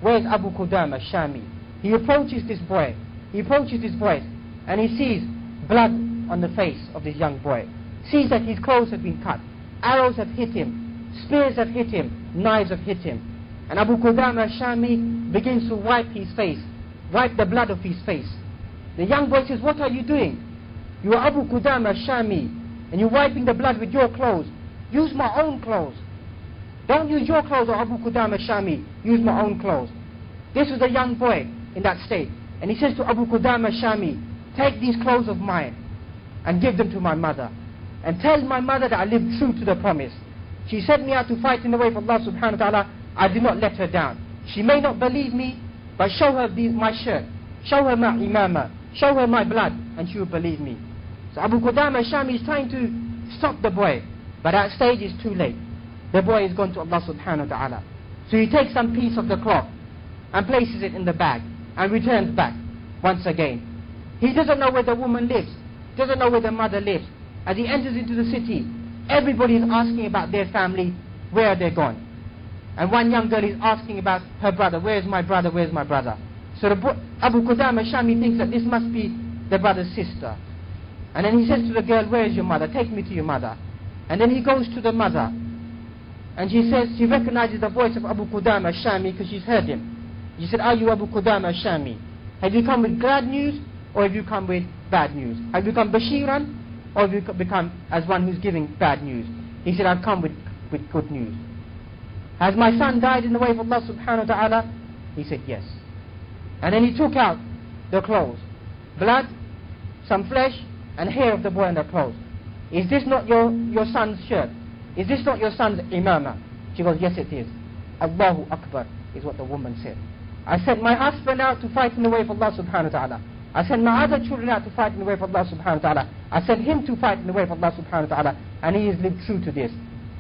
where's Abu Qudama Shami? He approaches this boy. And he sees blood on the face of this young boy. Sees that his clothes have been cut. Arrows have hit him. Spears have hit him. Knives have hit him. And Abu Qudama Shami begins to wipe his face. Wipe the blood off his face. The young boy says, what are you doing? You are Abu Qudama Shami. And you're wiping the blood with your clothes. Use my own clothes. Don't use your clothes, or Abu Qudama Shami. Use my own clothes. This was a young boy in that state. And he says to Abu Qudama Shami, take these clothes of mine and give them to my mother. And tell my mother that I lived true to the promise. She sent me out to fight in the way of Allah subhanahu wa ta'ala. I did not let her down. She may not believe me, but show her my shirt. Show her my imama. Show her my blood, and she will believe me. So Abu Qudama Shami is trying to stop the boy. But at that stage it's too late. The boy is gone to Allah subhanahu wa ta'ala. So he takes some piece of the cloth and places it in the bag and returns back once again. He doesn't know where the woman lives, doesn't know where the mother lives. As he enters into the city, everybody is asking about their family, where are they gone? And one young girl is asking about her brother, where's my brother, where's my brother? So Abu Qudama Shami thinks that this must be the brother's sister. And then he says to the girl, where is your mother? Take me to your mother. And then he goes to the mother. And she says, she recognizes the voice of Abu Qudama Shami because she's heard him. She said, are you Abu Qudama Shami? Have you come with glad news, or have you come with bad news? Have you come Bashiran, or have you become as one who's giving bad news? He said, I've come with good news. Has my son died in the way of Allah subhanahu wa ta'ala? He said, yes. And then he took out the clothes. Blood, some flesh, and hair of the boy in the clothes. Is this not your son's shirt? Is this not your son's imama? She goes, yes it is. Allahu Akbar is what the woman said. I sent my husband out to fight in the way of Allah subhanahu wa ta'ala. I sent my other children out to fight in the way of Allah subhanahu wa ta'ala. I sent him to fight in the way of Allah subhanahu wa ta'ala. And he has lived true to this.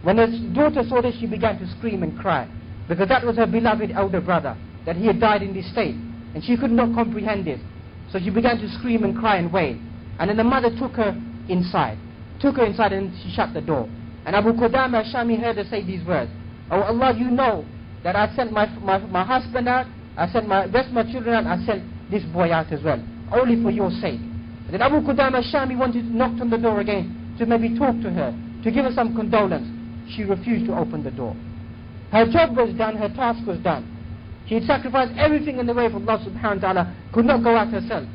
When his daughter saw this, she began to scream and cry. Because that was her beloved elder brother, that he had died in this state. And she could not comprehend this. So she began to scream and cry and wail. And then the mother took her inside. And she shut the door. And Abu Qudama Shami heard her say these words. Oh Allah, you know that I sent my husband out, I sent my rest of my children out, I sent this boy out as well, only for your sake. And then Abu Qudama Shami knocked on the door again to maybe talk to her, to give her some condolence. She refused to open the door. Her job was done, her task was done. She had sacrificed everything in the way of Allah subhanahu wa ta'ala, could not go out herself.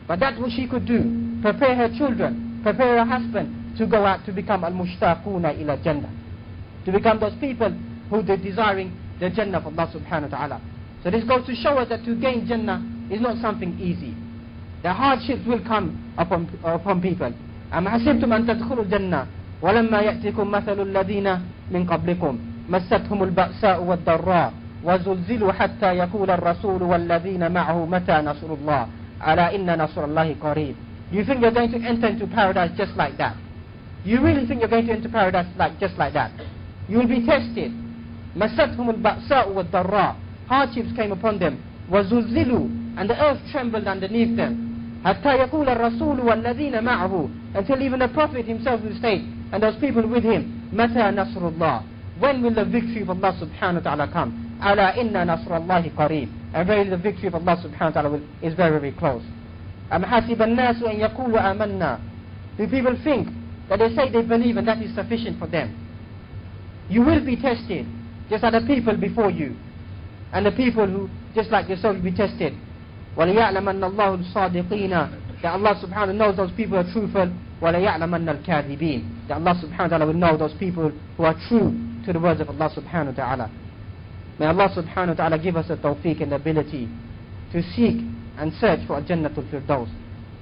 But that's what she could do. Prepare her children, prepare her husband to go out to become al-mushtaquna ila jannah. To become those people who are desiring the Jannah of Allah subhanahu wa ta'ala. So this goes to show us that to gain Jannah is not something easy. The hardships will come upon people. أَمْ حَسِبْتُمْ أَن تَدْخُلُوا الْجَنَّةَ وَلَمَّا يَأْتِكُمْ مَثَلُ الَّذِينَ مِنْ قَبْلِكُمْ مَسَّتْهُمُ الْبَأْسَاءُ وَالضَّرَّاءُ وَزُلْزِلُوا حَتَّى يَقُولَ الرَّسُولُ وَالَّذِينَ مَعَهُ مَتَى نَصْرُ اللَّهِ أَلَا إِنَّ نَصْرَ اللَّهِ قَرِيبٌ. Do you think you're going to enter into paradise just like that? You really think you're going to enter paradise just like that? You will be tested. مَسَّتْهُمُ الْبَأْسَاءُ وَالضَّرَّاءُ. Hardships came upon them. وَزُلْزِلُوا. And the earth trembled underneath them. حَتَّى يَقُولَ الرَّسُولُ وَالَّذِينَ مَعَهُ. Until even the Prophet himself will state, and those people with him, مَتَى نَصْرُ اللَّهِ. When will the victory of Allah subhanahu wa ta'ala come? أَلَا إِنَّ نَصْرَ اللَّهِ قَرِيبٌ. And really the victory of Allah subhanahu wa ta'ala is very, very close. أَمْ حَسِبَ النَّاسُ أَن يَقُولُوا آمَنَّا. Do people think that they say they believe and that is sufficient for them? You will be tested, just like the people before you. And the people who, just like yourself, will be tested. وَلِيَعْلَمَنَّ اللَّهُ الصَّادِقِينَ. That Allah subhanahu wa ta'ala knows those people who are truthful. وَلِيَعْلَمَنَّ الْكَاذِبِينَ. That Allah subhanahu wa ta'ala will know those people who are true to the words of Allah subhanahu wa ta'ala. May Allah subhanahu wa ta'ala give us the tawfiq and the ability to seek and search for Jannatul Firdaus.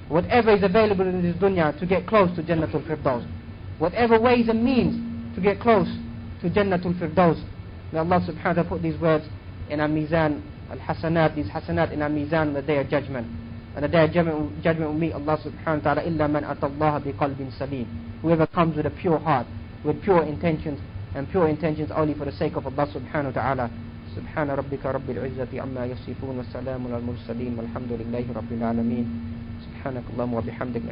Whatever is available in this dunya to get close to Jannatul Firdaus. Whatever ways and means to get close to Jannatul Firdaus. May Allah subhanahu wa ta'ala put these words in our mizan al-hasanat, these hasanat in our mizan on the day of judgment. And the day of judgment will meet Allah subhanahu wa ta'ala, illa man atallaha biqalbin salim. Whoever comes with a pure heart, with pure intentions, and pure intentions only for the sake of Allah subhanahu wa ta'ala. سبحان ربك رب العزة عما يصفون والسلام على المرسلين والحمد لله رب العالمين. سبحانك اللهم وبحمدك.